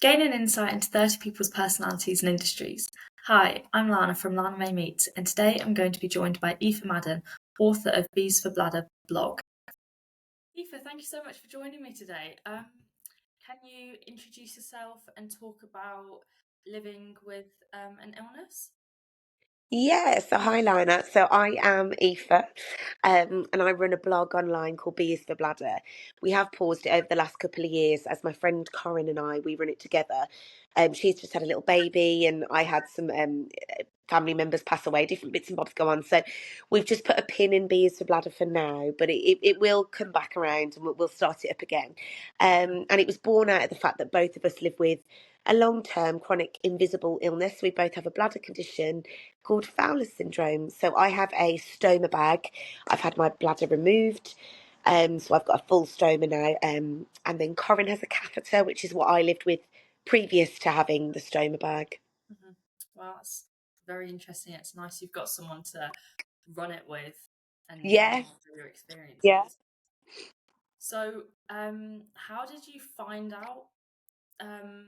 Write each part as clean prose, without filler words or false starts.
Gain an insight into 30 people's personalities and industries. Hi, I'm Lana from Lana Mae Meets, and today I'm going to be joined by Aoife Madden, author of Bees for Bladder blog. Aoife, thank you so much for joining me today. Can you introduce yourself and talk about living with an illness? Yeah, so hi Lana. So I am Aoife, and I run a blog online called Bees for Bladder. We have paused it over the last couple of years as my friend Corinne and we run it together. She's just had a little baby, and I had some family members pass away, different bits and bobs go on. So we've just put a pin in Bees for Bladder for now, but it will come back around and we'll start it up again. And it was born out of the fact that both of us live with a long-term chronic invisible illness. We both have a bladder condition called Fowler syndrome. So I have a stoma bag. I've had my bladder removed. So I've got a full stoma now. And then Corinne has a catheter, which is what I lived with previous to having the stoma bag. Mm-hmm. Wow, that's very interesting. It's nice you've got someone to run it with and Yeah, through your yeah. experiences. So, how did you find out um,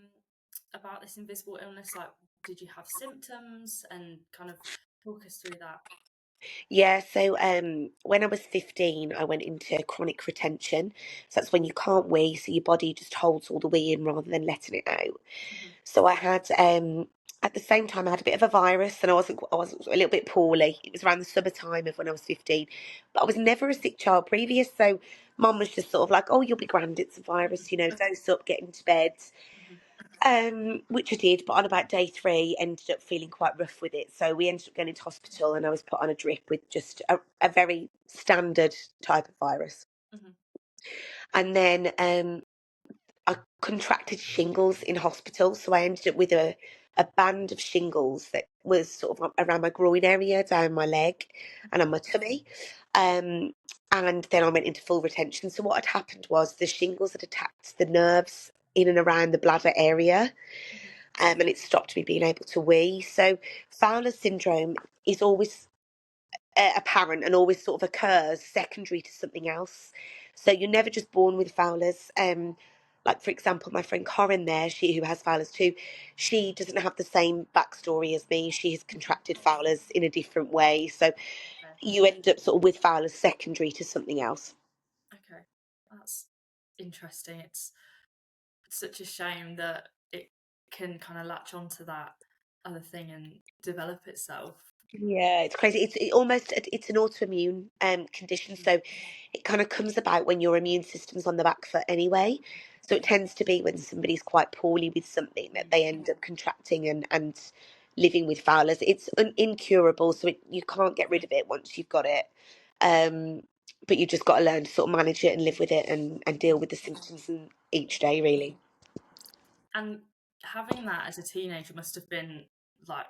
about this invisible illness? Like, did you have symptoms and kind of talk us through that? Yeah, so when I was 15, I went into chronic retention. So that's when you can't wee, so your body just holds all the wee in rather than letting it out. Hmm. So I had at the same time I had a bit of a virus, and I was a little bit poorly. It was around the summertime of when I was 15, but I was never a sick child previous. So mum was just sort of like, "Oh, you'll be grand. It's a virus, dose up, get into bed." Hmm. Which I did, but on about day three, ended up feeling quite rough with it. So we ended up going into hospital, and I was put on a drip with just a very standard type of virus. Hmm. And then I contracted shingles in hospital, so I ended up with a band of shingles that was sort of around my groin area, down my leg, and on my tummy. Um, and then I went into full retention. So what had happened was the shingles had attacked the nerves in and around the bladder area, Hmm. and it stopped me being able to wee. So Fowler syndrome is always apparent and always sort of occurs secondary to something else. So you're never just born with Fowlers. Like for example, my friend Corinne there, she who has Fowlers too, she doesn't have the same backstory as me. She has contracted Fowlers in a different way. So Okay. you end up sort of with Fowlers secondary to something else. Okay. That's interesting. It's such a shame that it can kind of latch onto that other thing and develop itself. Yeah, it's crazy. It's an autoimmune condition, Mhm. so it kind of comes about when your immune system's on the back foot anyway. So it tends to be when somebody's quite poorly with something that they end up contracting and living with Fowler's. It's incurable, so you can't get rid of it once you've got it. Um, but you just got to learn to sort of manage it and live with it and deal with the symptoms each day, really. And having that as a teenager must have been like,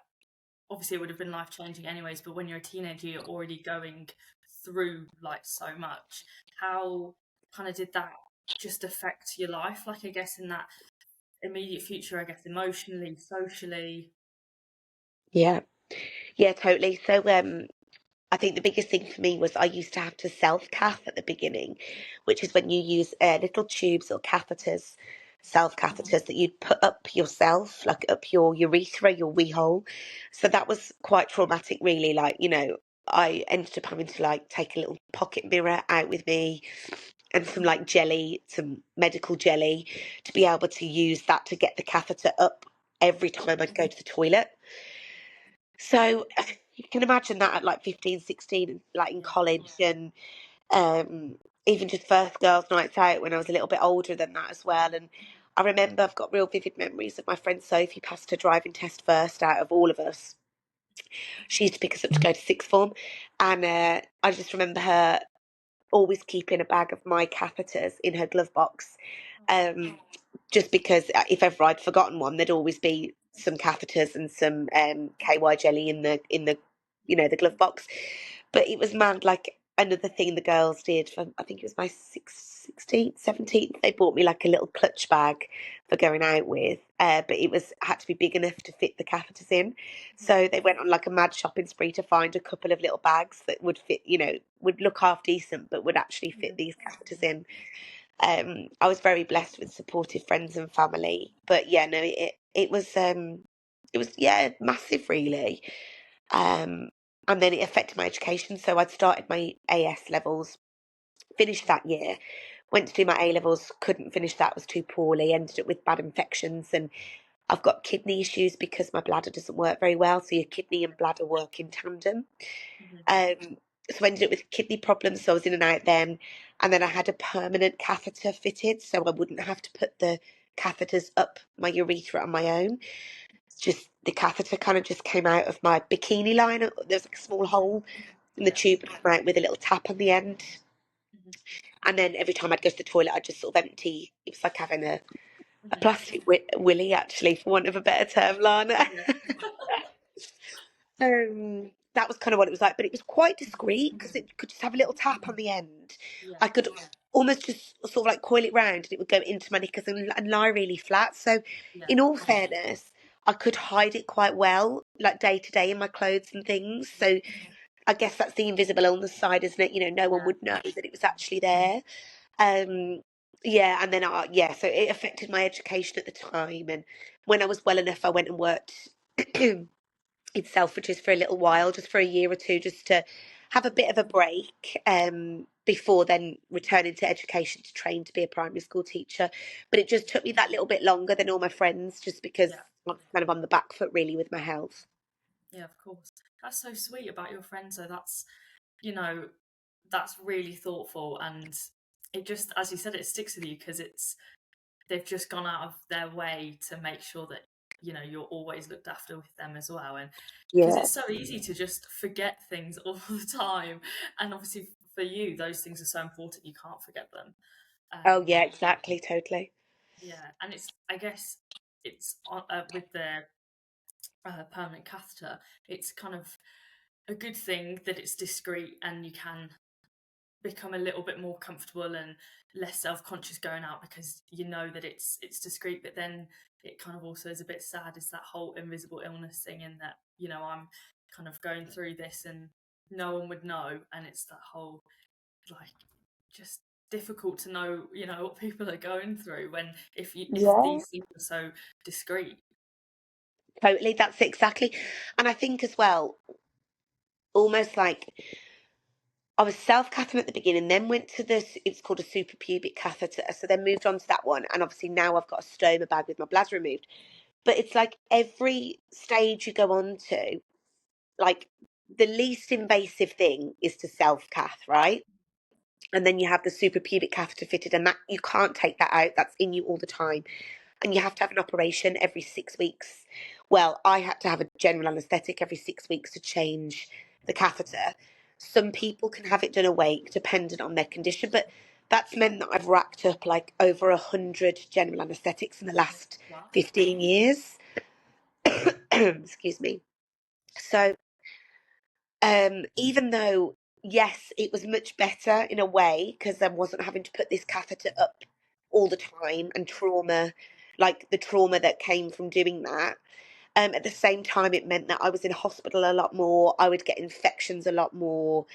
obviously it would have been life changing anyways, but when you're a teenager you're already going through like so much. How kind of did that just affect your life, like I guess in that immediate future, I guess emotionally, socially? Yeah, yeah, totally. So I think the biggest thing for me was I used to have to self-cath at the beginning, which is when you use little tubes or catheters, self-catheters that you'd put up yourself, like up your urethra, your wee hole. So that was quite traumatic, really. Like, I ended up having to like take a little pocket mirror out with me and some like jelly, some medical jelly, to be able to use that to get the catheter up every time I'd go to the toilet. So you can imagine that at like 15, 16, like in Yeah. college, and um, even just first girls' nights out when I was a little bit older than that as well. And I remember I've got real vivid memories of my friend Sophie passed her driving test first out of all of us. She used to pick us up to go to sixth form, and I just remember her always keeping a bag of my catheters in her glove box, um, just because if ever I'd forgotten one, there'd always be some catheters and some KY jelly in the the glove box. But it was mad. Like another thing the girls did for, I think it was my 16th, 17th, they bought me like a little clutch bag for going out with. But it was had to be big enough to fit the catheters in. So they went on like a mad shopping spree to find a couple of little bags that would fit, would look half decent, but would actually fit these catheters in. I was very blessed with supportive friends and family. But yeah, no, it was, yeah, massive really. Um, and then it affected my education. So I'd started my AS levels, finished that year, went to do my A levels, couldn't finish that, was too poorly, ended up with bad infections, and I've got kidney issues because my bladder doesn't work very well. So your kidney and bladder work in tandem. Um, so I ended up with kidney problems. So I was in and out then. And then I had a permanent catheter fitted so I wouldn't have to put the catheters up my urethra on my own. It's just the catheter kind of just came out of my bikini line. There's like a small hole in the tube and come out with a little tap on the end. And then every time I'd go to the toilet, I'd just sort of empty. It was like having a plastic willy, actually, for want of a better term, Lana. That was kind of what it was like, but it was quite discreet because it could just have a little tap on the end. I could almost just sort of like coil it round and it would go into my knickers and lie really flat. So, in all fairness, I could hide it quite well, like day to day in my clothes and things. So, I guess that's the invisible illness side, isn't it? You know, no one would know that it was actually there. Um, yeah, and then so it affected my education at the time. And when I was well enough, I went and worked in Selfridges for a little while, just for a year or two, just to have a bit of a break before then returning to education to train to be a primary school teacher. But it just took me that little bit longer than all my friends, just because I was kind of on the back foot really with my health. Yeah, of course. That's so sweet about your friends. So that's, you know, that's really thoughtful, and it just, as you said, it sticks with you because they've just gone out of their way to make sure that you're always looked after with them as well, and because Yeah. it's so easy to just forget things all the time, and obviously for you those things are so important you can't forget them. Oh yeah, exactly, totally. Yeah, and I guess it's with the permanent catheter, it's kind of a good thing that it's discreet and you can become a little bit more comfortable and less self-conscious going out because you know that it's discreet. But then it kind of also is a bit sad, is that whole invisible illness thing, in that I'm kind of going through this and no one would know, and it's that whole, like, just difficult to know what people are going through when if Yeah, these things are so discreet. totally. That's it, exactly. And I think as well, almost like I was self-catheter at the beginning, then went to this, it's called a suprapubic catheter. So then moved on to that one. And obviously now I've got a stoma bag with my bladder removed. But it's like every stage you go on to, like the least invasive thing is to self-cath, right? And then you have the suprapubic catheter fitted, and that you can't take that out. That's in you all the time. And you have to have an operation every 6 weeks. Well, I had to have a general anaesthetic every 6 weeks to change the catheter. Some people can have it done awake, dependent on their condition, but that's meant that I've racked up like over 100 general anaesthetics in the last Wow. 15 years. Excuse me. So, even though, yes, it was much better in a way because I wasn't having to put this catheter up all the time and trauma, like the trauma that came from doing that. At the same time, it meant that I was in hospital a lot more. I would get infections a lot more,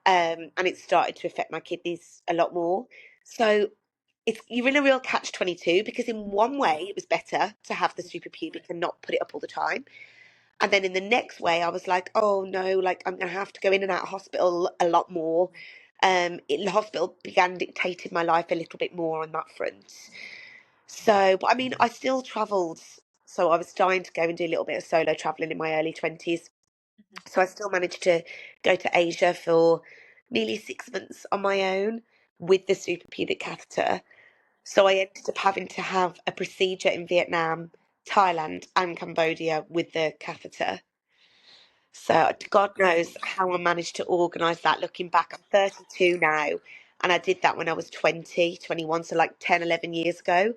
and it started to affect my kidneys a lot more. So you're in a real catch-22 because in one way it was better to have the suprapubic and not put it up all the time. And then in the next way, I was like, oh no, like I'm going to have to go in and out of hospital a lot more. The hospital began dictating my life a little bit more on that front. So, but I mean, I still travelled. So I was starting to go and do a little bit of solo travelling in my early 20s. So I still managed to go to Asia for nearly 6 months on my own with the suprapubic catheter. So I ended up having to have a procedure in Vietnam, Thailand, and Cambodia with the catheter. So God knows how I managed to organise that. Looking back, I'm 32 now, and I did that when I was 20, 21, so like 10, 11 years ago.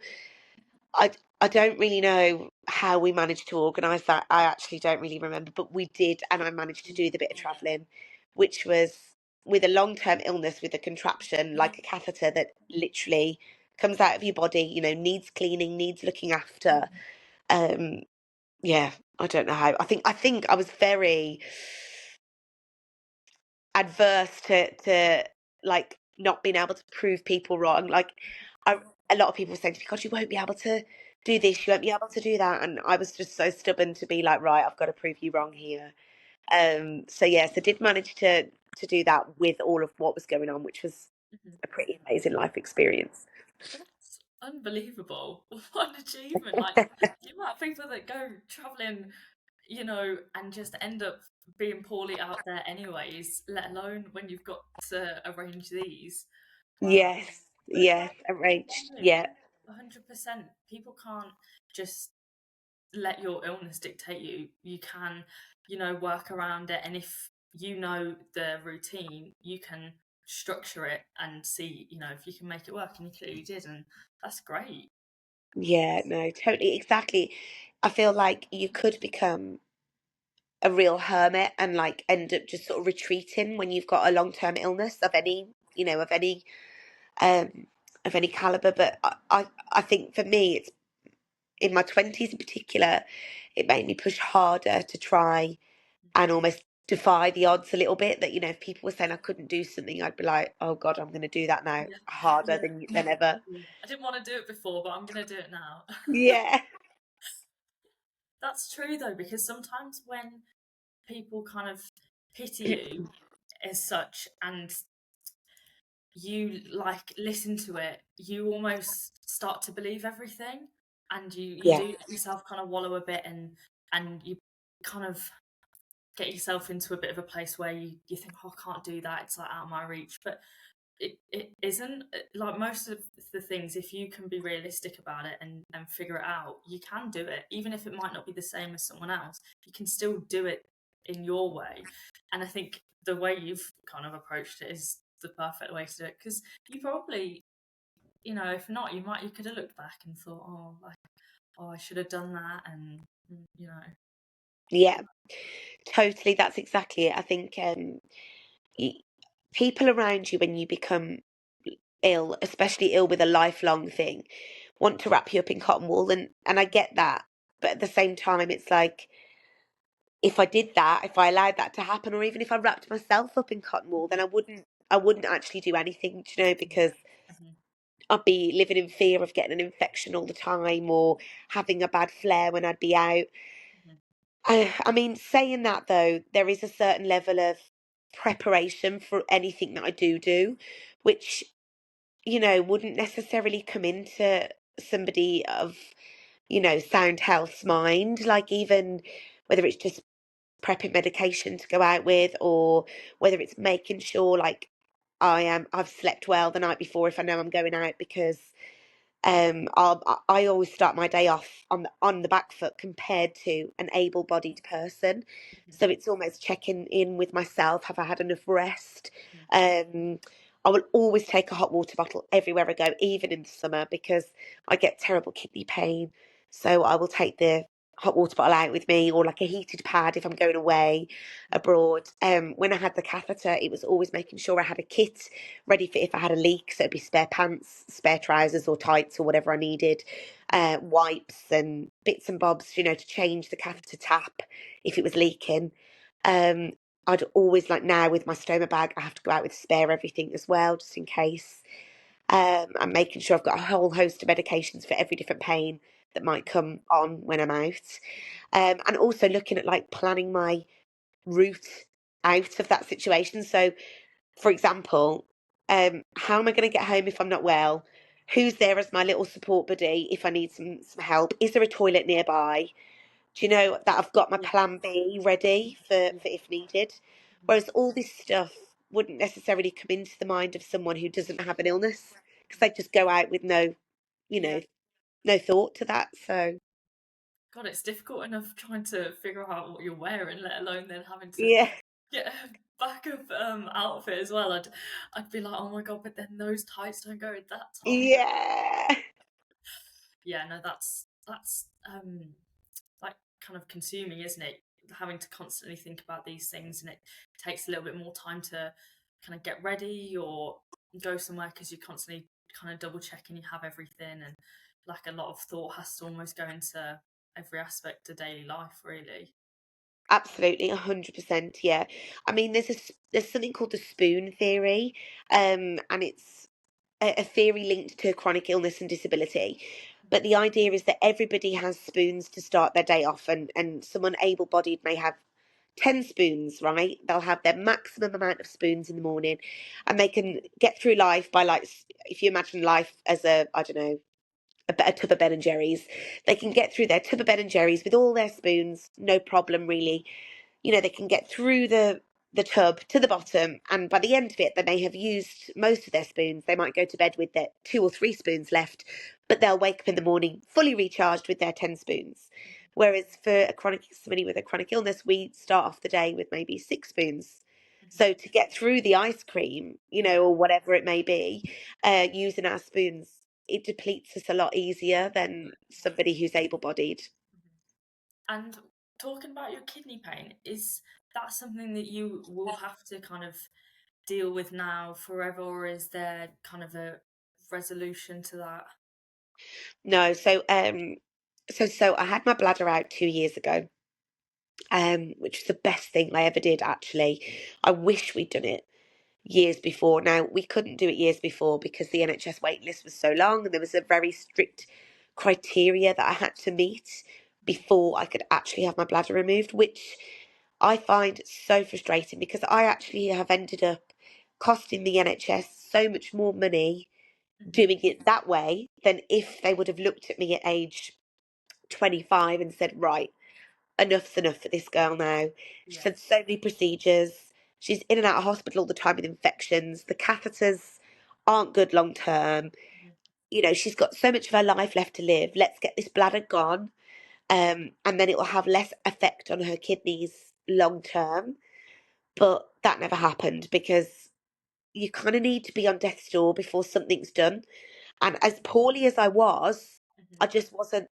I, I don't really know how we managed to organise that. I actually don't really remember, but we did, and I managed to do the bit of travelling, which was with a long-term illness with a contraption, like a catheter that literally comes out of your body, needs cleaning, needs looking after. Um, yeah, I don't know how. I think I was very adverse to like not being able to prove people wrong. Like, a lot of people saying to me, God, you won't be able to do this, you won't be able to do that. And I was just so stubborn to be like, right, I've got to prove you wrong here. So yes, I did manage to do that with all of what was going on, which was Mhm. a pretty amazing life experience. That's unbelievable. What an achievement. Like the amount of people that go travelling, and just end up being poorly out there anyways, let alone when you've got to arrange these. Wow. Yes, But yes, arranged. no, Yeah, 100%. People can't just let your illness dictate you. You can, work around it. And if you know the routine, you can structure it and see, if you can make it work. And you clearly did. And that's great. yeah, no, totally, exactly. I feel like you could become a real hermit and like end up just sort of retreating when you've got a long-term illness of any, um, of any caliber. But I think for me, it's in my 20s in particular, it made me push harder to try and almost defy the odds a little bit. That, if people were saying I couldn't do something, I'd be like, oh God, I'm going to do that now Yeah. harder Yeah. than ever. I didn't want to do it before, but I'm going to do it now. Yeah, That's true, though, because sometimes when people kind of pity you as such and you like listen to it, you almost start to believe everything, and you yeah, do let yourself kind of wallow a bit, and you kind of get yourself into a bit of a place where you think, oh, I can't do that, it's like out of my reach. But it isn't. Like most of the things, if you can be realistic about it and figure it out, you can do it. Even if it might not be the same as someone else, you can still do it in your way. And I think the way you've kind of approached it is the perfect way to do it, because you probably, if not, you could have looked back and thought, oh, like, oh, I should have done that. And you know yeah, totally. That's exactly it. I think y people around you when you become ill, especially ill with a lifelong thing, want to wrap you up in cotton wool, and I get that. But at the same time, it's like, if I did that, if I allowed that to happen, or even if I wrapped myself up in cotton wool, then I wouldn't actually do anything, because Mhm. I'd be living in fear of getting an infection all the time or having a bad flare when I'd be out. Mhm. I mean, saying that though, there is a certain level of preparation for anything that I do, which, wouldn't necessarily come into somebody of, sound health's mind. Like, even whether it's just prepping medication to go out with, or whether it's making sure like I've slept well the night before if I know I'm going out, because I always start my day off on the back foot compared to an able-bodied person. Mhm. So it's almost checking in with myself. Have I had enough rest? Mhm. Um, I will always take a hot water bottle everywhere I go, even in the summer, because I get terrible kidney pain. So I will take the hot water bottle out with me, or like a heated pad if I'm going away abroad. When I had the catheter, it was always making sure I had a kit ready for if I had a leak. So it'd be spare pants, spare trousers or tights or whatever I needed, wipes and bits and bobs, to change the catheter tap if it was leaking. Um, I'd always, like now with my stoma bag, I have to go out with spare everything as well, just in case. I'm making sure I've got a whole host of medications for every different pain that might come on when I'm out. And also looking at like planning my route out of that situation. So, for example, how am I going to get home if I'm not well? Who's there as my little support buddy if I need some help? Is there a toilet nearby? Do you know that I've got my Yeah. plan B ready for if needed? Mhm. Whereas all this stuff wouldn't necessarily come into the mind of someone who doesn't have an illness, because they just go out with you Yeah. know, no thought to that. So God, it's difficult enough trying to figure out what you're wearing, let alone then having to yeah, get a backup outfit as well. I'd be like, oh my god, but then those tights don't go with that top. yeah, Yeah, no, that's like kind of consuming, isn't it? Having to constantly think about these things, and it takes a little bit more time to kind of get ready or go somewhere, because you're constantly kind of double checking you have everything, and like a lot of thought has to almost go into every aspect of daily life, really. Absolutely, 100%. Yeah. I mean, there's something called the spoon theory, and it's a theory linked to chronic illness and disability. But the idea is that everybody has spoons to start their day off, and someone able-bodied may have 10 spoons, right? They'll have their maximum amount of spoons in the morning, and they can get through life by, like, if you imagine life as I don't know, a tub of Ben and Jerry's, they can get through their tub of Ben and Jerry's with all their spoons, no problem really. They can get through the tub to the bottom, and by the end of it, they may have used most of their spoons. They might go to bed with their 2 or 3 spoons left, but they'll wake up in the morning fully recharged with their 10 spoons. Whereas for somebody with a chronic illness, we start off the day with maybe 6 spoons. So to get through the ice cream, or whatever it may be, using our spoons, it depletes us a lot easier than somebody who's able-bodied. And talking about your kidney pain, is that something that you will have to kind of deal with now forever, or is there kind of a resolution to that? No, so I had my bladder out 2 years ago, which was the best thing I ever did, actually. I wish we'd done it years before. Now, we couldn't do it years before because the NHS wait list was so long, and there was a very strict criteria that I had to meet before I could actually have my bladder removed, which I find so frustrating because I actually have ended up costing the NHS so much more money doing it that way than if they would have looked at me at age 25 and said, right, enough's enough for this girl now. She's Yeah. had so many procedures. She's in and out of hospital all the time with infections. The catheters aren't good long term. She's got so much of her life left to live. Let's get this bladder gone. And then it will have less effect on her kidneys long term. But that never happened because you kind of need to be on death's door before something's done. And as poorly as I was, I just wasn't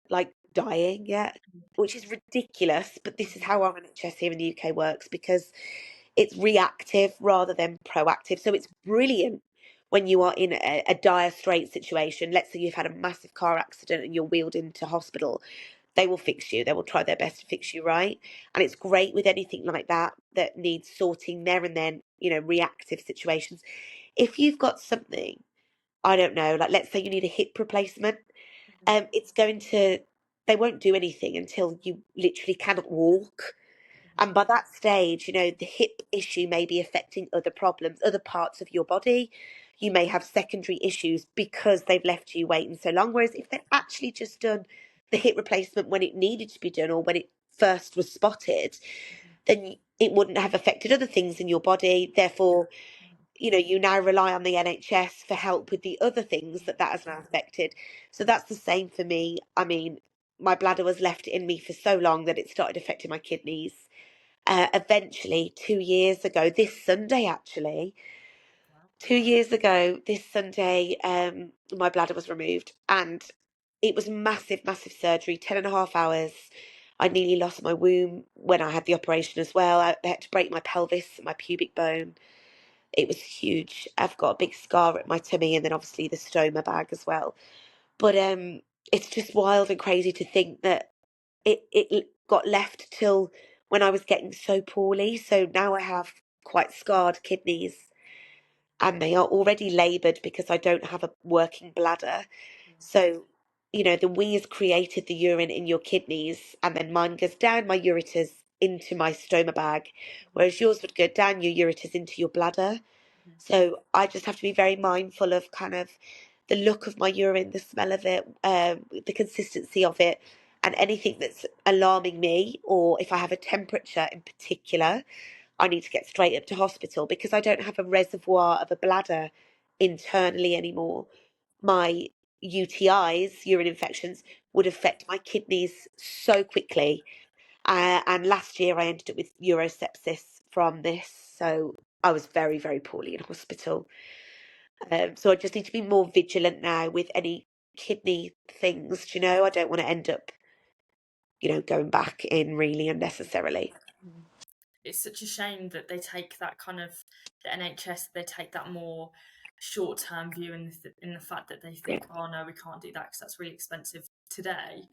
like dying yet, which is ridiculous. But this is how our NHS here in the UK works because it's reactive rather than proactive. So it's brilliant when you are in a dire straight situation. Let's say you've had a massive car accident and you're wheeled into hospital. They will fix you. They will try their best to fix you right. And it's great with anything like that that needs sorting there and then, reactive situations. If you've got something, I don't know, like let's say you need a hip replacement, it's going to, they won't do anything until you literally cannot walk. And by that stage, the hip issue may be affecting other problems, other parts of your body. You may have secondary issues because they've left you waiting so long. Whereas if they'd actually just done the hip replacement when it needed to be done or when it first was spotted, then it wouldn't have affected other things in your body. Therefore, you now rely on the NHS for help with the other things that has now affected. So that's the same for me. I mean, my bladder was left in me for so long that it started affecting my kidneys. Eventually, 2 years ago, this Sunday actually, 2 years ago, this Sunday, my bladder was removed and it was massive, massive surgery, 10.5 hours. I nearly lost my womb when I had the operation as well. They had to break my pelvis, my pubic bone. It was huge. I've got a big scar at my tummy and then obviously the stoma bag as well. But it's just wild and crazy to think that it got left till when I was getting so poorly. So now I have quite scarred kidneys and they are already laboured because I don't have a working bladder. So, the wee has created the urine in your kidneys and then mine goes down my ureters into my stoma bag, whereas yours would go down your ureters into your bladder. So I just have to be very mindful of kind of the look of my urine, the smell of it, the consistency of it, and anything that's alarming me, or if I have a temperature in particular, I need to get straight up to hospital because I don't have a reservoir of a bladder internally anymore. My UTIs, urine infections, would affect my kidneys so quickly. And last year I ended up with urosepsis from this. So I was very, very poorly in hospital. So I just need to be more vigilant now with any kidney things. Do you know? I don't want to end up, going back in really unnecessarily. It's such a shame that they take that kind of the NHS. They take that more short-term view in the fact that they Yeah. think, oh no, we can't do that because that's really expensive today,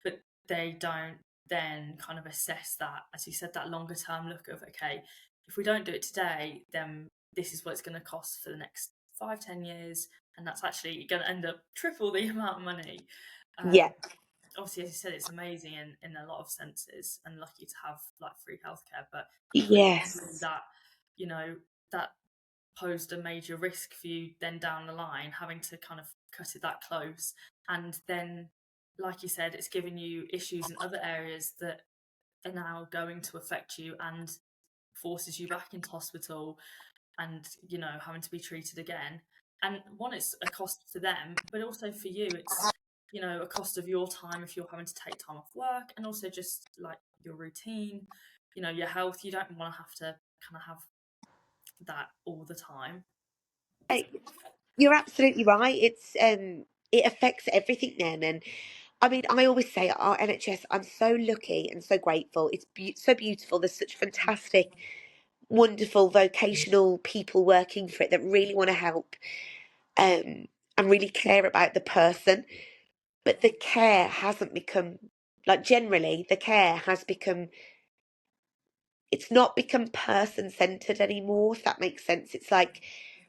but they don't then kind of assess that, as you said, that longer term look of, okay, if we don't do it today, then this is what it's going to cost for the next 5-10 years, and that's actually going to end up triple the amount of money. Yeah. Obviously, as you said, it's amazing in a lot of senses, and lucky to have like free healthcare, but Yes. that, you know, that posed a major risk for you then down the line, having to kind of cut it that close. And then, like you said, it's given you issues in other areas that are now going to affect you and forces you back into hospital and, you know, having to be treated again. And one, it's a cost for them, but also for you, it's, you know, a cost of your time if you're having to take time off work, and also just like your routine, you know, your health. You don't want to have to kind of have that all the time. You're absolutely right. It affects everything then, and I mean, I always say at our NHS, I'm so lucky and so grateful. It's so beautiful. There's such fantastic, wonderful vocational people working for it that really want to help, and really care about the person. But the care hasn't become, like, generally the care has become, it's not become person centered anymore, if that makes sense. It's like,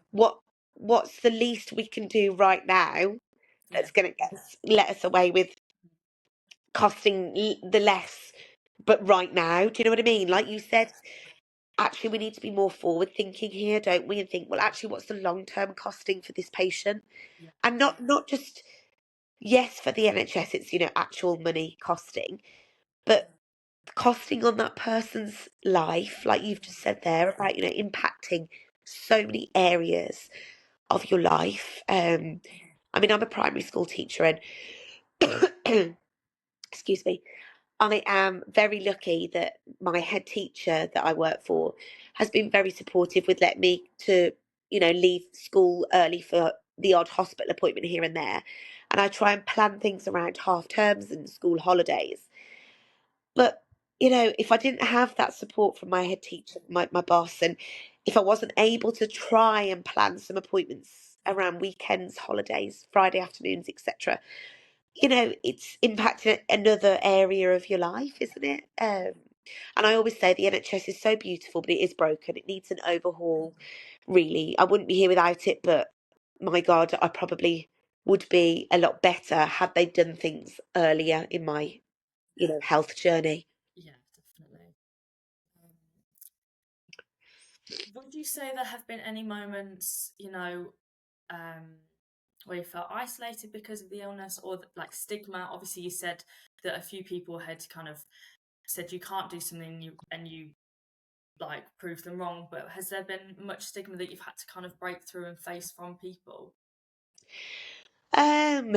what what's the least we can do right now Yeah. that's going to let us away with costing the less, but right now? Do you know what I mean? Like you said, actually we need to be more forward thinking here, don't we? And think, well, actually, what's the long term costing for this patient? Yeah. And not just, yes, for the NHS, it's, actual money costing, but costing on that person's life, like you've just said there, about, impacting so many areas of your life. I mean, I'm a primary school teacher, and excuse me, I am very lucky that my head teacher that I work for has been very supportive with letting me to, leave school early for the odd hospital appointment here and there. And I try and plan things around half terms and school holidays. But, if I didn't have that support from my head teacher, my boss, and if I wasn't able to try and plan some appointments around weekends, holidays, Friday afternoons, etc., it's impacting another area of your life, isn't it? And I always say the NHS is so beautiful, but it is broken. It needs an overhaul, really. I wouldn't be here without it, but my God, I probably would be a lot better had they done things earlier in my, health journey. Yeah, definitely. Would you say there have been any moments, where you felt isolated because of the illness, or like stigma? Obviously, you said that a few people had kind of said you can't do something, and you like proved them wrong. But has there been much stigma that you've had to kind of break through and face from people? Um,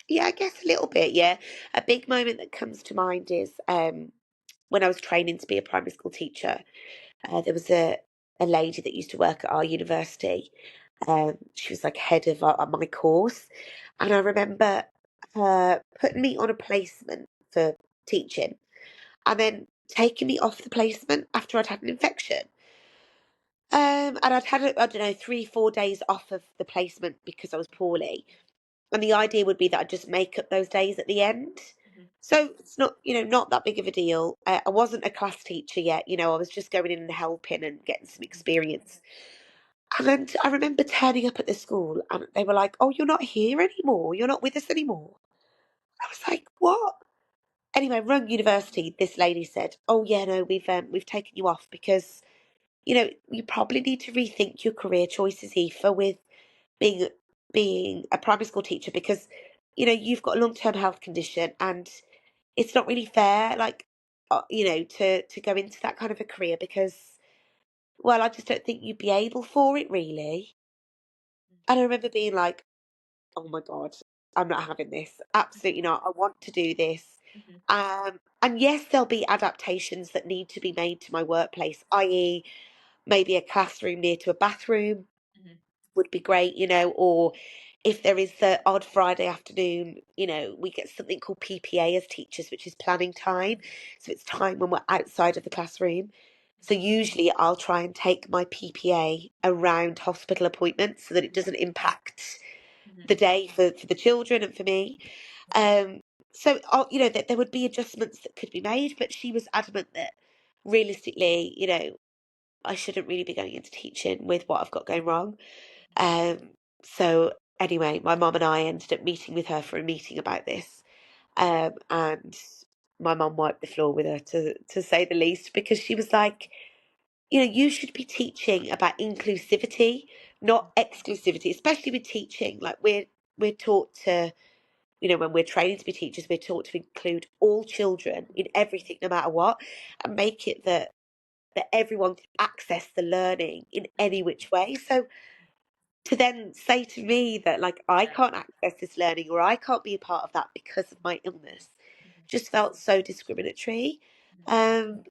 yeah, I guess a little bit, yeah. A big moment that comes to mind is when I was training to be a primary school teacher. There was a lady that used to work at our university. She was like head of my course. And I remember her putting me on a placement for teaching and then taking me off the placement after I'd had an infection. And I'd had, I don't know, 3, 4 days off of the placement because I was poorly. And the idea would be that I'd just make up those days at the end. Mm-hmm. So it's not, not that big of a deal. I wasn't a class teacher yet, I was just going in and helping and getting some experience. And I remember turning up at the school and they were like, "Oh, you're not here anymore. You're not with us anymore." I was like, "What?" Anyway, rung university. This lady said, "Oh yeah, no, we've taken you off because, you probably need to rethink your career choices, Aoife, with being being a primary school teacher because, you've got a long-term health condition and it's not really fair, like, to go into that kind of a career because, well, I just don't think you'd be able for it, really." And I remember being like, "Oh my God, I'm not having this. Absolutely not. I want to do this." Mm-hmm. And yes, there'll be adaptations that need to be made to my workplace, i.e., maybe a classroom near to a bathroom Mm-hmm. would be great, or if there is the odd Friday afternoon, we get something called PPA as teachers, which is planning time. So it's time when we're outside of the classroom. So usually I'll try and take my PPA around hospital appointments so that it doesn't impact Mm-hmm. the day for the children and for me. So, that there would be adjustments that could be made, but she was adamant that realistically, I shouldn't really be going into teaching with what I've got going wrong. Um, so anyway, my mum and I ended up meeting with her for a meeting about this. And my mum wiped the floor with her, to say the least, because she was like, you should be teaching about inclusivity, not exclusivity, especially with teaching. Like we're taught to, when we're training to be teachers, we're taught to include all children in everything, no matter what, and make it that everyone can access the learning in any which way. So to then say to me that like I Yeah. can't access this learning or I can't be a part of that because of my illness just felt so discriminatory. Um,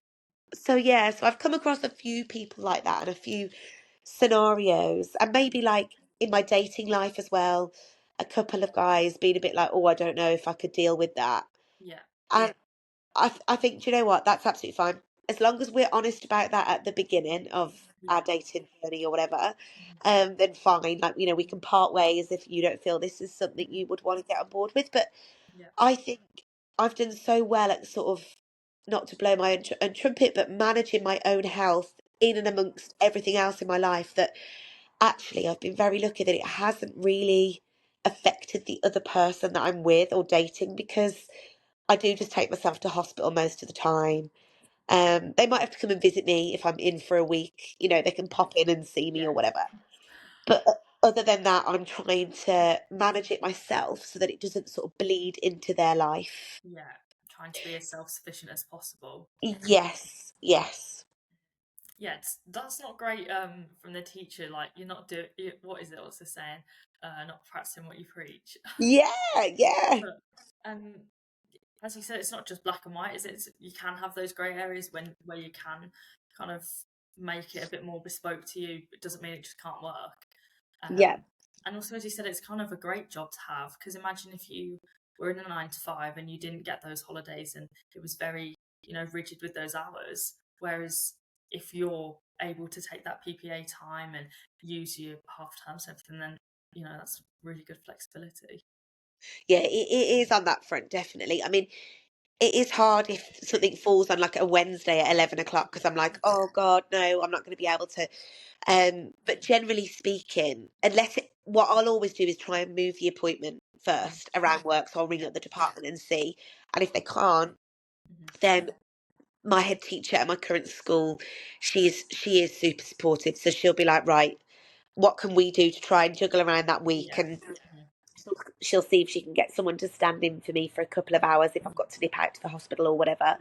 so yeah, so I've come across a few people like that and a few scenarios, and maybe like in my dating life as well, a couple of guys being a bit like, oh, I don't know if I could deal with that. Yeah. And I think, do you know what? That's absolutely fine. As long as we're honest about that at the beginning of our Yeah. dating journey or whatever, then fine. Like, we can part ways if you don't feel this is something you would want to get on board with. But Yeah. I think I've done so well at sort of, not to blow my own trumpet, but managing my own health in and amongst everything else in my life, that actually I've been very lucky that it hasn't really affected the other person that I'm with or dating, because I do just take myself to hospital most of the time. They might have to come and visit me if I'm in for a week. They can pop in and see me Yeah. or whatever. But other than that, I'm trying to manage it myself so that it doesn't sort of bleed into their life. Yeah. Trying to be as self-sufficient as possible. Yes, yes. Yeah, that's not great from the teacher. Like, you're not doing, what is it, what's the saying? Not practicing what you preach. Yeah, yeah. But as you said, it's not just black and white, is it? You can have those grey areas where you can kind of make it a bit more bespoke to you. It doesn't mean it just can't work. Yeah. And also, as you said, it's kind of a great job to have, because imagine if you were in a 9 to 5 and you didn't get those holidays and it was very, rigid with those hours. Whereas if you're able to take that PPA time and use your half terms and everything, then, that's really good flexibility. Yeah, it is on that front, definitely. I mean, it is hard if something falls on like a Wednesday at 11 o'clock, because I'm like, oh God, no, I'm not going to be able to. But generally speaking, what I'll always do is try and move the appointment first around work. So I'll ring Yeah. up the department and see. And if they can't, Mhm. then my head teacher at my current school, she is super supportive. So she'll be like, right, what can we do to try and juggle around that week? Yeah. And she'll see if she can get someone to stand in for me for a couple of hours if I've got to nip out to the hospital or whatever.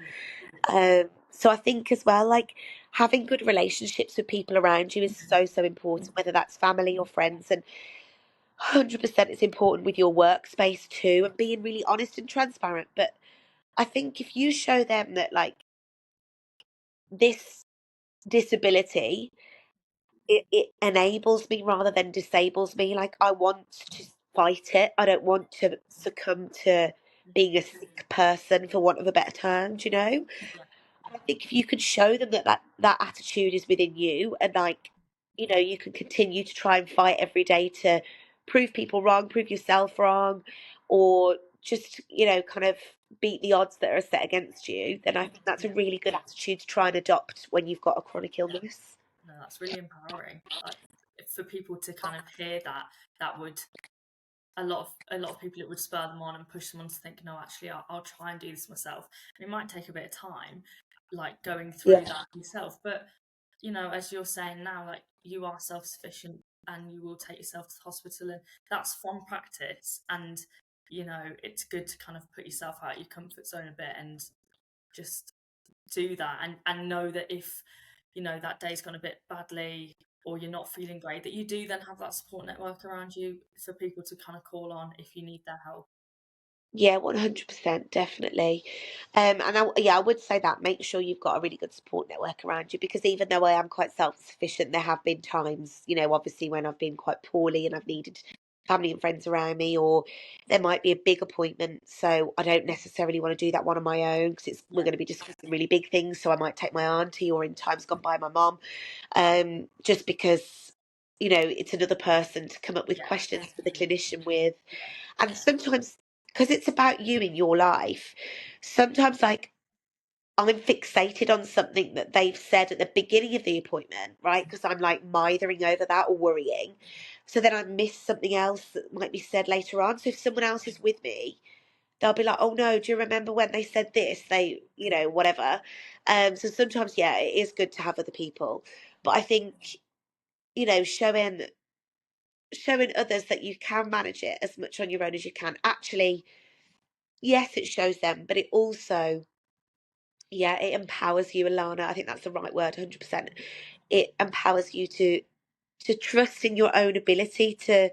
So I think as well, like having good relationships with people around you is so, so important, whether that's family or friends. And 100% it's important with your workspace too, and being really honest and transparent. But I think if you show them that like this disability, it enables me rather than disables me. Like I want to fight it. I don't want to succumb to being a sick person, for want of a better term, do you know? Yeah. I think if you can show them that attitude is within you, and like, you can continue to try and fight every day to prove people wrong, prove yourself wrong, or just, kind of beat the odds that are set against you, then I think that's a Yeah. really good attitude to try and adopt when you've got a chronic illness. No, that's really empowering. Like, for people to kind of hear that, that would a lot of people, it would spur them on and push someone to think, no, actually, I'll try and do this myself. And it might take a bit of time, like going through Yeah. that yourself. But as you're saying now, like, you are self-sufficient and you will take yourself to the hospital, and that's from practice. And it's good to kind of put yourself out of your comfort zone a bit and just do that, and know that if that day's gone a bit badly or you're not feeling great, that you do then have that support network around you for people to kind of call on if you need their help. Yeah, 100%, definitely. And I would say that make sure you've got a really good support network around you, because even though I am quite self-sufficient, there have been times, obviously when I've been quite poorly and I've needed family and friends around me, or there might be a big appointment. So I don't necessarily want to do that one on my own, because we're Yeah. going to be discussing really big things. So I might take my auntie, or in times gone by, my mom, just because, it's another person to come up with Yeah. questions for the clinician with. Yeah. And sometimes because it's about you in your life. Sometimes, like, I'm fixated on something that they've said at the beginning of the appointment, right? Because I'm like mithering over that or worrying. So then I miss something else that might be said later on. So if someone else is with me, they'll be like, "Oh no, do you remember when they said this? They, whatever." So sometimes, yeah, it is good to have other people, but I think showing others that you can manage it as much on your own as you can. Actually, yes, it shows them, but it also, yeah, it empowers you, Alana. I think that's the right word, 100%. It empowers you to trust in your own ability to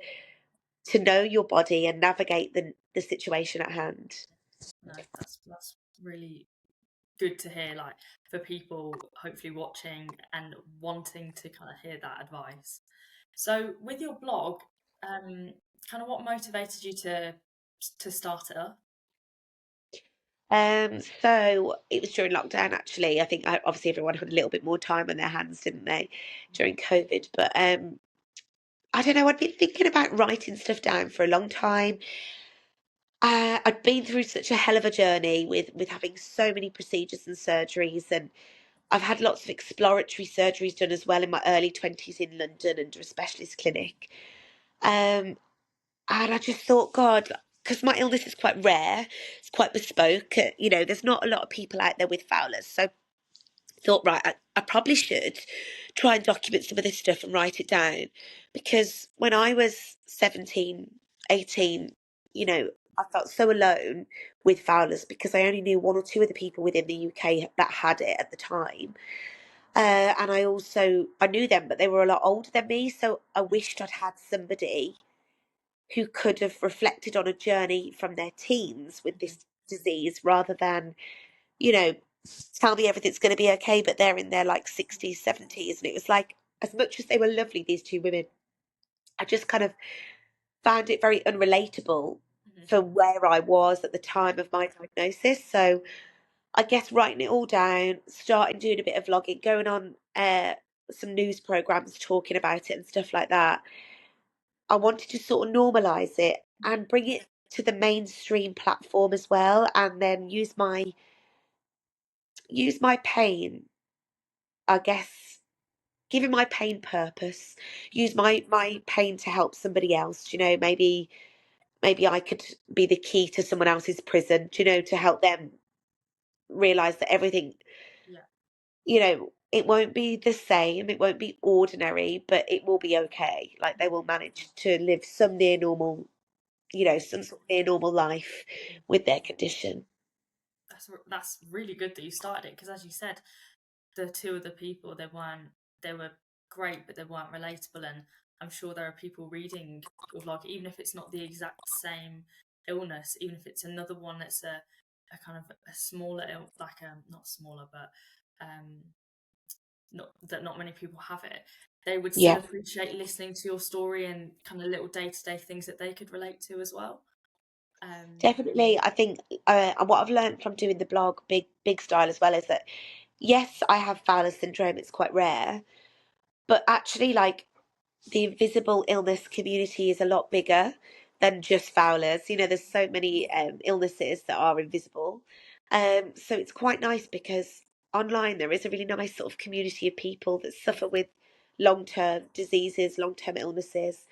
know your body and navigate the situation at hand. No, that's really good to hear, like for people hopefully watching and wanting to kind of hear that advice. So with your blog, kind of what motivated you to start it up? So it was during lockdown, actually. I think obviously everyone had a little bit more time on their hands, didn't they, during COVID? But I don't know. I'd been thinking about writing stuff down for a long time. I'd been through such a hell of a journey with having so many procedures and surgeries, and I've had lots of exploratory surgeries done as well in my early 20s in London under a specialist clinic. Um, and I just thought, God, because my illness is quite rare, it's quite bespoke. There's not a lot of people out there with Fowlers, so thought, right, I probably should try and document some of this stuff and write it down. Because when I was 17, 18, I felt so alone with Fowlers because I only knew one or two of the people within the UK that had it at the time. And I knew them, but they were a lot older than me. So I wished I'd had somebody who could have reflected on a journey from their teens with Mhm. this disease rather than, you know, tell me everything's going to be okay, but they're in their like 60s, 70s. And it was like, as much as they were lovely, these two women, I just kind of found it very unrelatable Mhm. for where I was at the time of my diagnosis. So I guess writing it all down, starting doing a bit of vlogging, going on some news programs talking about it and stuff like that. I wanted to sort of normalize it Mhm. and bring it to the mainstream platform as well, and then use my pain, I guess, giving my pain purpose, use my pain to help somebody else. Maybe I could be the key to someone else's prison, to help them realize that everything, Yeah. it won't be the same, it won't be ordinary, but it will be okay. Like they will manage to live some near normal, some sort of near normal life with their condition. That's really good that you started it because, as you said, the two other people they were great, but they weren't relatable. And I'm sure there are people reading your blog, even if it's not the exact same illness, even if it's another one that's a kind of a smaller like not smaller, but um, not many people have it. They would still Yeah, appreciate listening to your story and kind of little day to day things that they could relate to as well. Um, definitely. I think and what I've learned from doing the blog, big style as well, is that yes, I have Fowler syndrome. It's quite rare, but actually, like the invisible illness community is a lot bigger than just Fowlers. There's so many illnesses that are invisible. So it's quite nice because online there is a really nice sort of community of people that suffer with long-term diseases, long-term illnesses,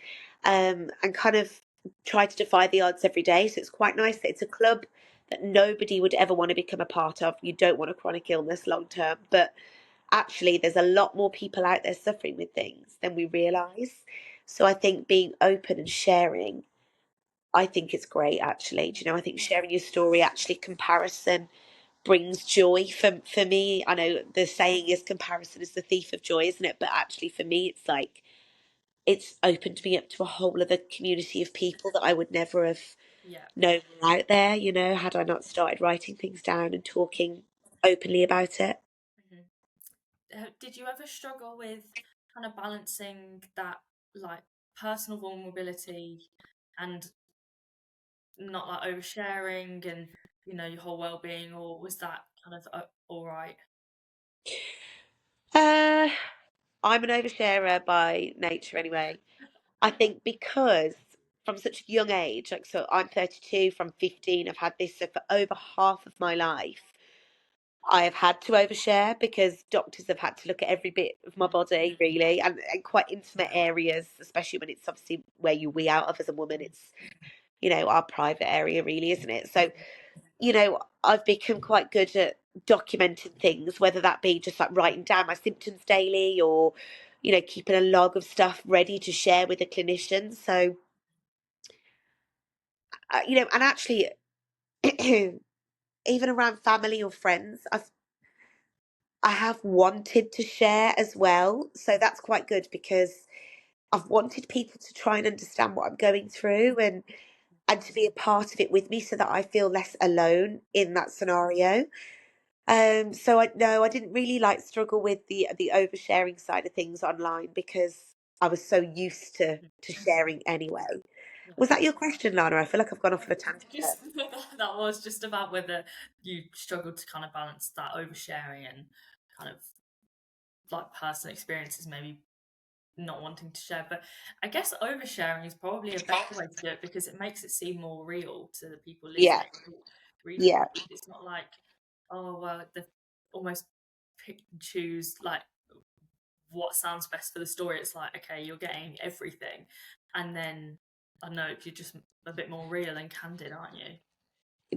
and kind of try to defy the odds every day. So it's quite nice that it's a club that nobody would ever want to become a part of. You don't want a chronic illness long term, but actually there's a lot more people out there suffering with things than we realize. So I think being open and sharing, I think it's great actually. Do you know, I think sharing your story, actually comparison brings joy for me. I know the saying is comparison is the thief of joy, isn't it? But actually for me it's like it's opened me up to a whole other community of people that I would never have yeah. known were out there, had I not started writing things down and talking openly about it. Mhm. Did you ever struggle with kind of balancing that, like personal vulnerability and not like oversharing and your whole well-being, or was that kind of all right? Uh, I'm an oversharer by nature anyway. I think because from such a young age, like, so I'm 32, from 15, I've had this. So for over half of my life, I have had to overshare because doctors have had to look at every bit of my body, really, and quite intimate areas, especially when it's obviously where you wee out of as a woman. It's, our private area, really, isn't it? So, I've become quite good at documenting things, whether that be just like writing down my symptoms daily or, keeping a log of stuff ready to share with a clinician. So, and actually, even around family or friends, I have wanted to share as well. So that's quite good because I've wanted people to try and understand what I'm going through and to be a part of it with me so that I feel less alone in that scenario. So I didn't really like struggle with the oversharing side of things online because I was so used to sharing anyway. Was that your question, Lana? I feel like I've gone off on a tangent there. Just that was just about whether you struggled to kind of balance that oversharing and kind of like personal experiences, maybe not wanting to share. But I guess oversharing is probably a better way to do it because it makes it seem more real to the people Yeah, listening, reading yeah, it. It's not like, oh well, they almost pick and choose like what sounds best for the story. It's like, okay, you're getting everything, and then I don't know, if you're just a bit more real and candid, aren't you?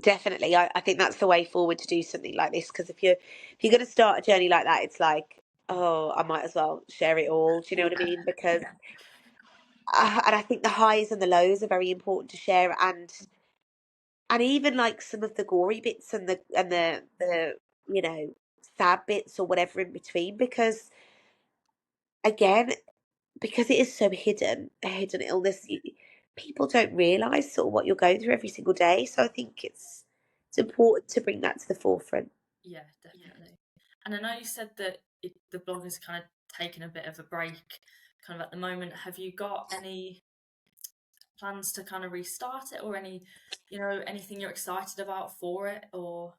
definitely. I think that's the way forward to do something like this because if you're going to start a journey like that, it's like, oh, I might as well share it all. Do you know what I mean? Because and I think the highs and the lows are very important to share, and even like some of the gory bits and the sad bits or whatever in between, because again, because it is so hidden, a hidden illness, people don't realize sort of what you're going through every single day. So I think it's important to bring that to the forefront. Yeah, definitely. And I know you said that the blog has kind of taken a bit of a break, kind of at the moment. Have you got any plans to kind of restart it, or anything you're excited about for it, or?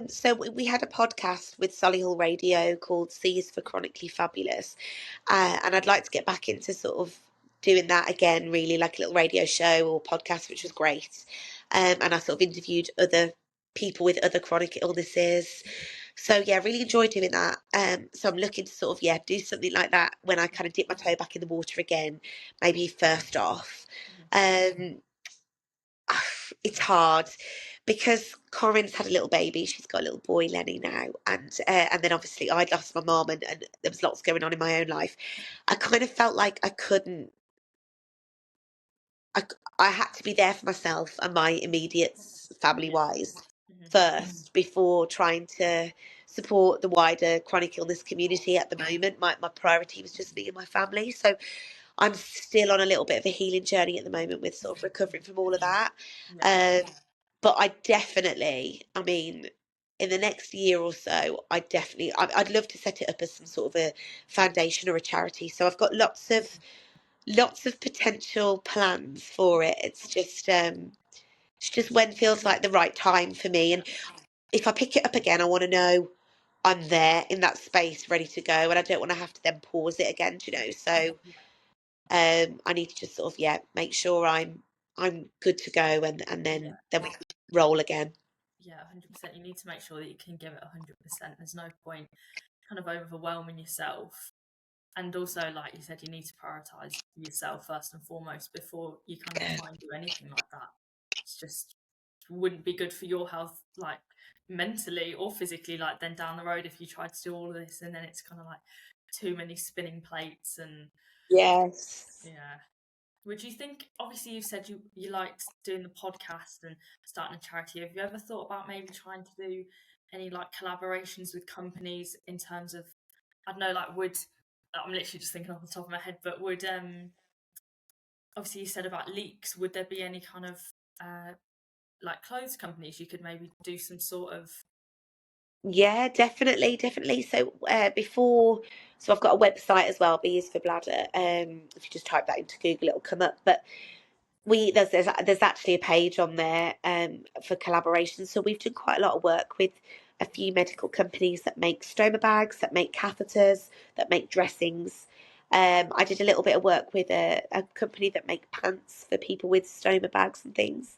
So we had a podcast with Solihull Radio called C's for Chronically Fabulous, and I'd like to get back into sort of doing that again, really like a little radio show or podcast, which was great. And I sort of interviewed other people with other chronic illnesses. So yeah, really enjoyed doing that. So I'm looking to sort of do something like that when I kind of dip my toe back in the water again, maybe first off. Um, it's hard because Corinne's had a little baby. She's got a little boy, Lenny, now, and then obviously I'd lost my mom, and there was lots going on in my own life. I kind of felt like I couldn't. I had to be there for myself and my immediate family Yeah. wise Mhm. first before trying to support the wider chronic illness community at the moment. My priority was just me and my family. So I'm still on a little bit of a healing journey at the moment with sort of recovering from all of that. Yeah. Um, but I definitely, I mean, in the next year or so, I'd love to set it up as some sort of a foundation or a charity. So I've got lots of potential plans for it. It's just when feels like the right time for me. And if I pick it up again, I want to know I'm there in that space, ready to go, and I don't want to have to then pause it again. So I need to just sort of make sure I'm good to go, and then Yeah. we can roll again. Yeah, 100%. You need to make sure that you can give it 100%. There's no point kind of overwhelming yourself. And also, like you said, you need to prioritize yourself first and foremost before you kind of try and do anything like that. It's just wouldn't be good for your health, like mentally or physically, like then down the road if you try to do all of this and then it's kind of like too many spinning plates and Yes. yeah. Would you think, obviously you said you liked doing the podcast and starting a charity. Have you ever thought about maybe trying to do any like collaborations with companies in terms of, I don't know, like I'm literally just thinking off the top of my head, but would obviously you said about leaks, would there be any kind of like clothes companies you could maybe do some sort of? Yeah, definitely. So so I've got a website as well, B is for Bladder. If you just type that into Google, it'll come up. But there's actually a page on there for collaboration. So we've done quite a lot of work with a few medical companies that make stoma bags, that make catheters, that make dressings. I did a little bit of work with a company that make pants for people with stoma bags and things,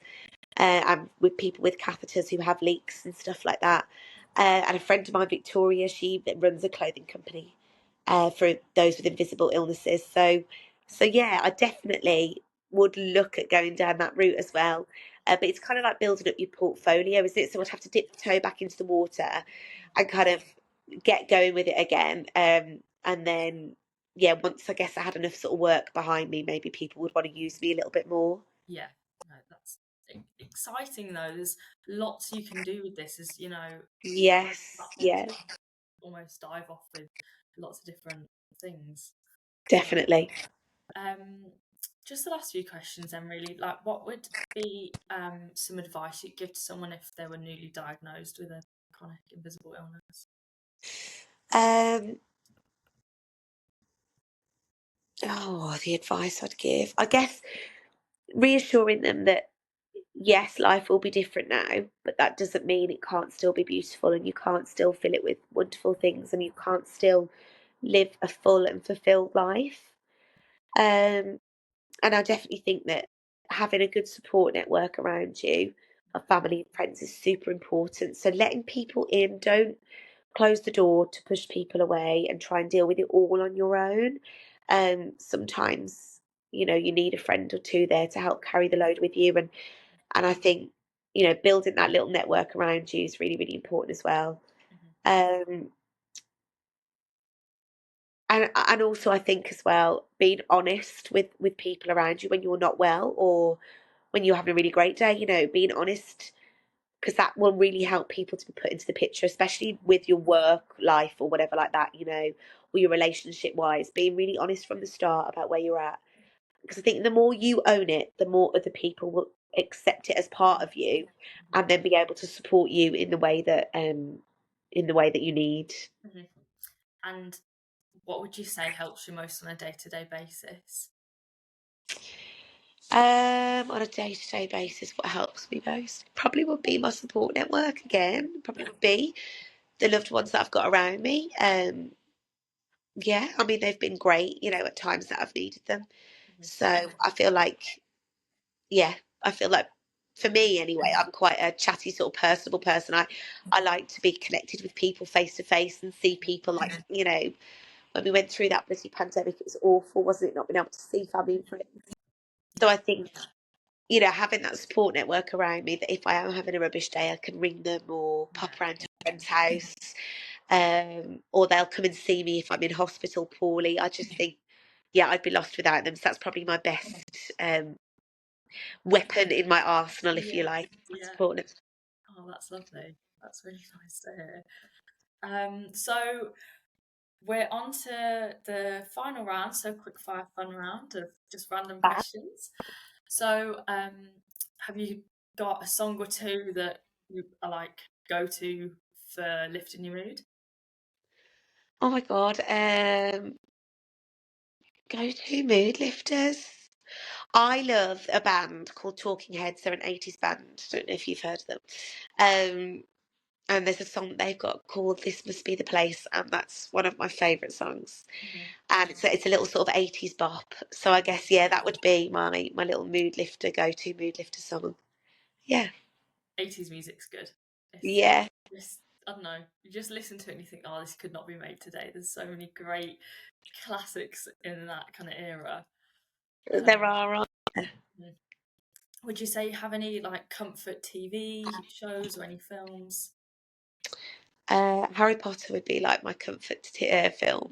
and with people with catheters who have leaks and stuff like that. And a friend of mine, Victoria, she runs a clothing company for those with invisible illnesses. So yeah, I definitely would look at going down that route as well. But it's kind of like building up your portfolio, isn't it? So I'd have to dip the toe back into the water and kind of get going with it again. And then, yeah, once I guess I had enough sort of work behind me, maybe people would want to use me a little bit more. Yeah, no, that's exciting though. There's lots you can do with this. As you know, Yes, platforms yeah, almost dive off with lots of different things. So, definitely. just the last few questions then, really. Like, what would be some advice you'd give to someone if they were newly diagnosed with a chronic invisible illness? Um, the advice I'd give, I guess, reassuring them that yes, life will be different now, but that doesn't mean it can't still be beautiful and you can't still fill it with wonderful things and you can't still live a full and fulfilled life. Um, and I definitely think that having a good support network around you, of family and friends, is super important. So letting people in, don't close the door to push people away and try and deal with it all on your own. Sometimes, you need a friend or two there to help carry the load with you. And I think, building that little network around you is really, really important as well. Mhm. Um, and also I think as well, being honest with people around you when you're not well or when you're having a really great day, being honest, because that will really help people to be put into the picture, especially with your work life or whatever like that, or your relationship wise, being really honest from the start about where you're at. Because I think the more you own it, the more other people will accept it as part of you and then be able to support you in the way that you need. Mhm. And what would you say helps you most on a day-to-day basis? On a day-to-day basis, what helps me most probably would be my support network again. Probably would be the loved ones that I've got around me. Yeah, I mean they've been great, at times that I've needed them. Mhm. So yeah, I feel like for me anyway, I'm quite a chatty sort of personable person. I like to be connected with people face to face and see people like, when we went through that bloody pandemic, it was awful, wasn't it? Not being able to see family and friends. So I think, having that support network around me that if I am having a rubbish day, I can ring them or pop around to a friend's house, or they'll come and see me if I'm in hospital poorly. I just think, yeah, I'd be lost without them. So that's probably my best weapon in my arsenal, if you Yeah, like. yeah. Support network. Oh, that's lovely. That's really nice to hear. So we're on to the final round, so quick fire fun round of just random questions. So, have you got a song or two that you are like go to for lifting your mood? Oh my God. Go-to mood lifters. I love a band called Talking Heads. They're an 80s band. I don't know if you've heard of them. Um, and there's a song that they've got called This Must Be the Place, and that's one of my favourite songs. Mhm. And it's a little sort of 80s bop. So I guess, yeah, that would be my little mood lifter, go-to mood lifter song. Yeah. 80s music's good. It's Yeah, just, I don't know, you just listen to it and you think, oh, this could not be made today. There's so many great classics in that kind of era. there Um, are. mhm. Would you say you have any like comfort TV shows or any films? Harry Potter would be like my comfort film.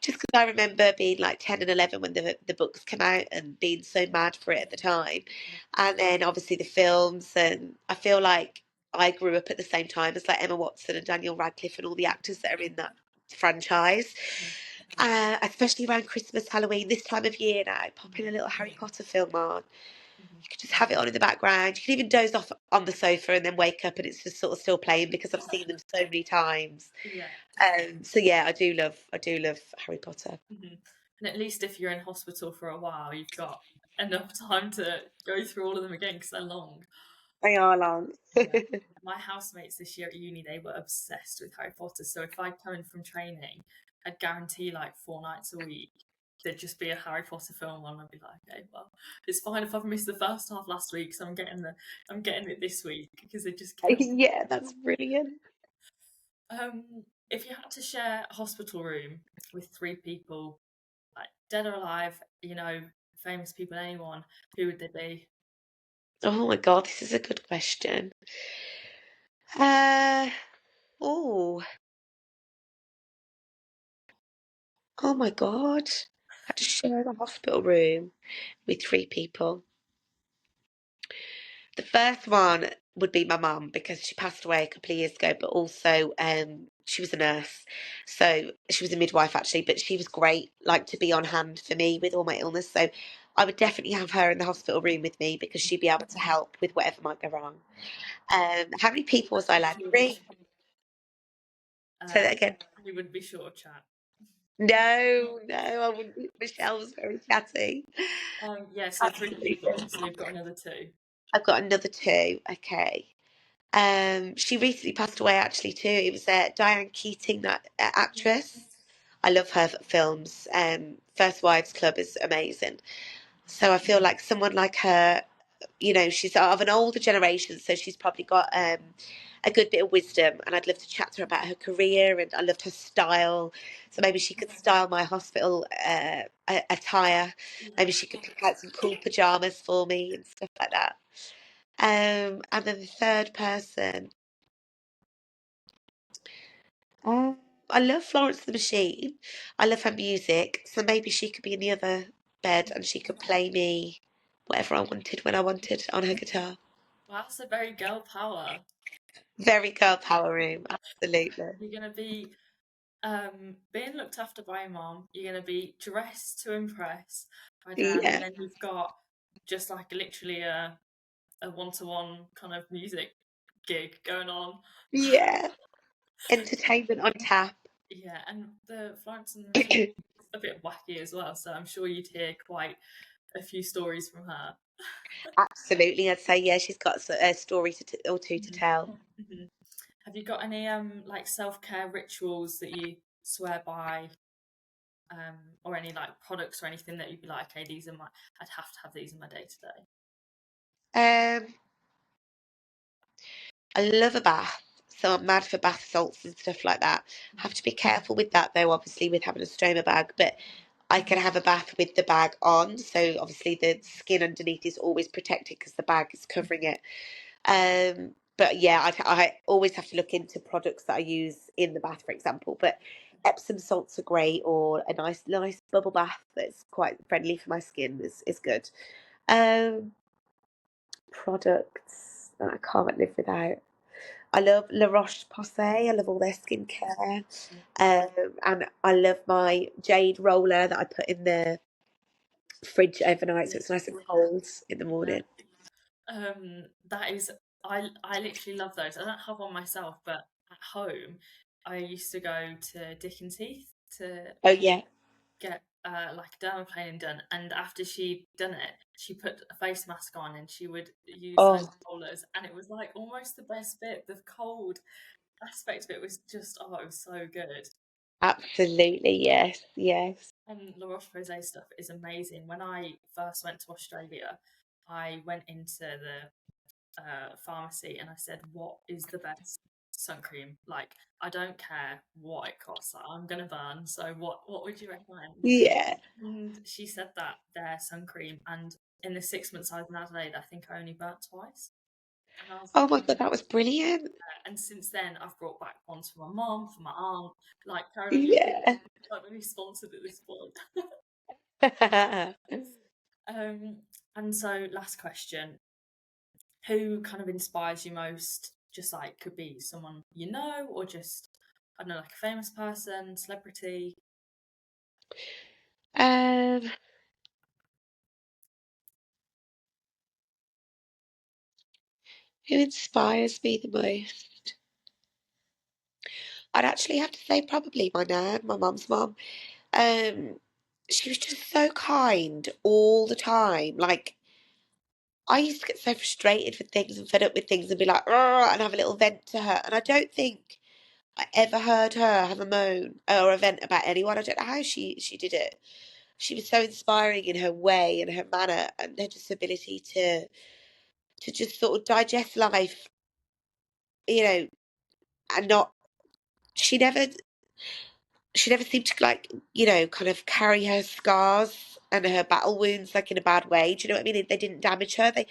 Just because I remember being like 10 and 11 when the books came out and being so mad for it at the time. And then obviously the films, and I feel like I grew up at the same time as like Emma Watson and Daniel Radcliffe and all the actors that are in that franchise. Mhm. Especially around Christmas, Halloween, this time of year now, popping a little Harry Potter film on. Mhm. You could just have it on in the background. You can even doze off on the sofa and then wake up and it's just sort of still playing because I've seen them so many times. Yeah. So yeah, I do love Harry Potter. Mhm. And at least if you're in hospital for a while, you've got enough time to go through all of them again because they're long. They are long. Yeah. My housemates this year at uni, they were obsessed with Harry Potter. So if I'd come in from training, I'd guarantee like 4 nights a week there'd just be a Harry Potter film on. I'd be like, okay, well, it's fine if I've missed the first half last week, so I'm getting it this week, because they just kept. Yeah, that's brilliant. If you had to share a hospital room with 3 people, like dead or alive, famous people, anyone, who would they be? Oh my God, this is a good question. Uh, oh, oh my God. Had to share the hospital room with 3 people. The first one would be my mum because she passed away a couple of years ago, but also she was a nurse. So she was a midwife actually, but she was great, like to be on hand for me with all my illness. So I would definitely have her in the hospital room with me because she'd be able to help with whatever might go wrong. How many people was I allowed to bring? Say that again. You wouldn't be short of chat. No, I wouldn't. Michelle was very chatty. Yeah, so 3 people. So you've got another 2. I've got another 2. Okay. She recently passed away actually too. It was Diane Keating, that actress. I love her films. First Wives Club is amazing. So I feel like someone like her, she's of an older generation, so she's probably got a good bit of wisdom, and I'd love to chat to her about her career, and I loved her style. So maybe she could style my hospital attire. Maybe she could pick out some cool pajamas for me and stuff like that. And then the third person, I love Florence the Machine. I love her music, so maybe she could be in the other bed and she could play me whatever I wanted when I wanted on her guitar. Well, that's a very girl power. Very girl power room, absolutely. You're gonna be being looked after by your mom. You're gonna be dressed to impress by dad, and Yeah, then you've got just like literally a one-to-one kind of music gig going on. yeah. Entertainment on tap. Yeah, and the Florence and the Machine is a bit wacky as well, so I'm sure you'd hear quite a few stories from her. Absolutely, I'd say yeah. She's got a story or two to Mhm. tell. Mhm. Have you got any like self-care rituals that you swear by, or any like products or anything that you'd be like, okay, I'd have to have these in my day to day. Um, I love a bath, so I'm mad for bath salts and stuff like that. Have to be careful with that though, obviously, with having a stoma bag, but I can have a bath with the bag on, so obviously the skin underneath is always protected because the bag is covering it. But yeah, I always have to look into products that I use in the bath, for example. But Epsom salts are great, or a nice bubble bath that's quite friendly for my skin is good. Um, Products that I can't live without. I love La Roche-Posay. I love all their skincare. And I love my jade roller that I put in the fridge overnight so it's nice and cold in the Yeah. morning. That is, I literally love those. I don't have one myself, but at home, I used to go to Dick and Teeth to Oh yeah. get like dermaplaning done, and after she'd done it, she put a face mask on and she would use those Oh, rollers, and it was like almost the best bit. The cold aspect of it was just, oh, it was so good. absolutely. Yes, yes. And La Roche-Posay stuff is amazing. When I first went to Australia, I went into the pharmacy and I said, "What is the best sun cream? Like, I don't care what it costs. Like, I'm gonna burn. So what would you recommend?" Yeah. And she said that their sun cream. And in the 6 months I was in Adelaide, I think I only burnt twice. And I was Oh like, my God, that was brilliant. and since then I've brought back ones for my mom, for my aunt. Like, Caroline, you're Yeah. like really sponsored at this point. And so last question, who kind of inspires you most? Just like, could be someone you know, or just, I don't know, like a famous person, celebrity. Um, who inspires me the most? I'd actually have to say probably my nan, my mum's mum. Um, she was just so kind all the time. Like I used to get so frustrated with things and fed up with things and be like, "Argh," and have a little vent to her. And I ever heard her have a moan or a vent about anyone. I don't know how she did it. She was so inspiring in her way and her manner and her just ability to just sort of digest life, you know, and not. She never she never seemed to like, kind of carry her scars and her battle wounds like in a bad way. Do you know what I mean? They didn't damage her. They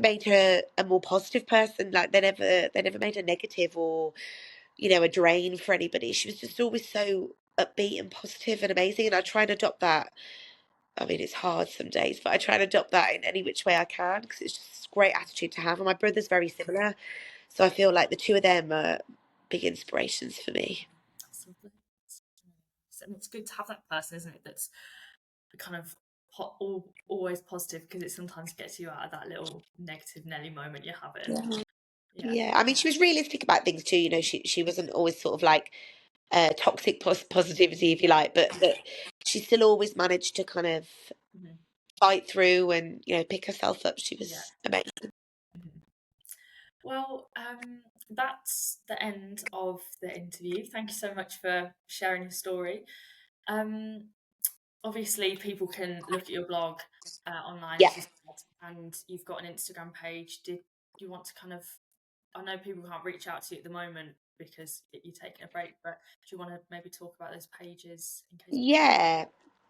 made her a more positive person. Like they never made her negative or, a drain for anybody. She was just always so upbeat and positive and amazing. And I try and adopt that. I mean, it's hard some days, but I try and adopt that in any which way I can because it's just a great attitude to have. And my brother's very similar. So I feel like the two of them are big inspirations for me. That's lovely. And it's good to have that person, isn't it? That's kind of always positive, because it sometimes gets you out of that little negative Nelly moment you're having. Yeah. Yeah. Yeah, I mean, she was realistic about things too. She wasn't always sort of like toxic positivity, if you like, but she still always managed to kind of Mhm. fight through and pick herself up. She Yeah. was amazing. Mhm. Well, that's the end of the interview. Thank you so much for sharing your story. Um, Obviously, people can look at your blog online, Yeah, as you said, and you've got an Instagram page. Did you want to kind of? I know people can't reach out to you at the moment because you're taking a break, but do you want to maybe talk about those pages in case people yeah.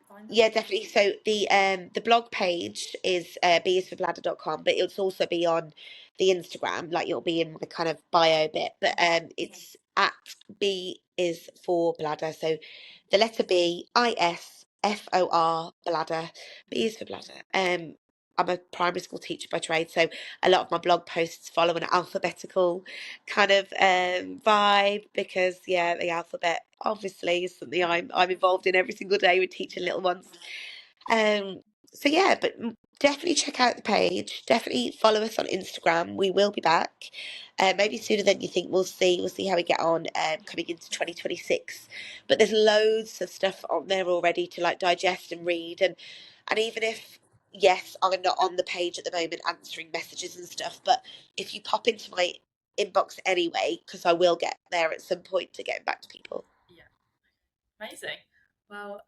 find them? Yeah, definitely. So the blog page is bsforbladder.com, but it'll also be on the Instagram, like it'll be in my kind of bio bit. But it's at B is for bladder. So the letter B, ISFOR bladder. B is for bladder. I'm a primary school teacher by trade, so a lot of my blog posts follow an alphabetical kind of vibe because yeah, the alphabet obviously is something I'm involved in every single day with teaching little ones. Um, so yeah, but definitely check out the page. Definitely follow us on Instagram. We will be back. Maybe sooner than you think. We'll see how we get on coming into 2026. But there's loads of stuff on there already to like digest and read, and even if yes, I'm not on the page at the moment answering messages and stuff, but if you pop into my inbox anyway, because I will get there at some point to getting back to people. Yeah, amazing. Well,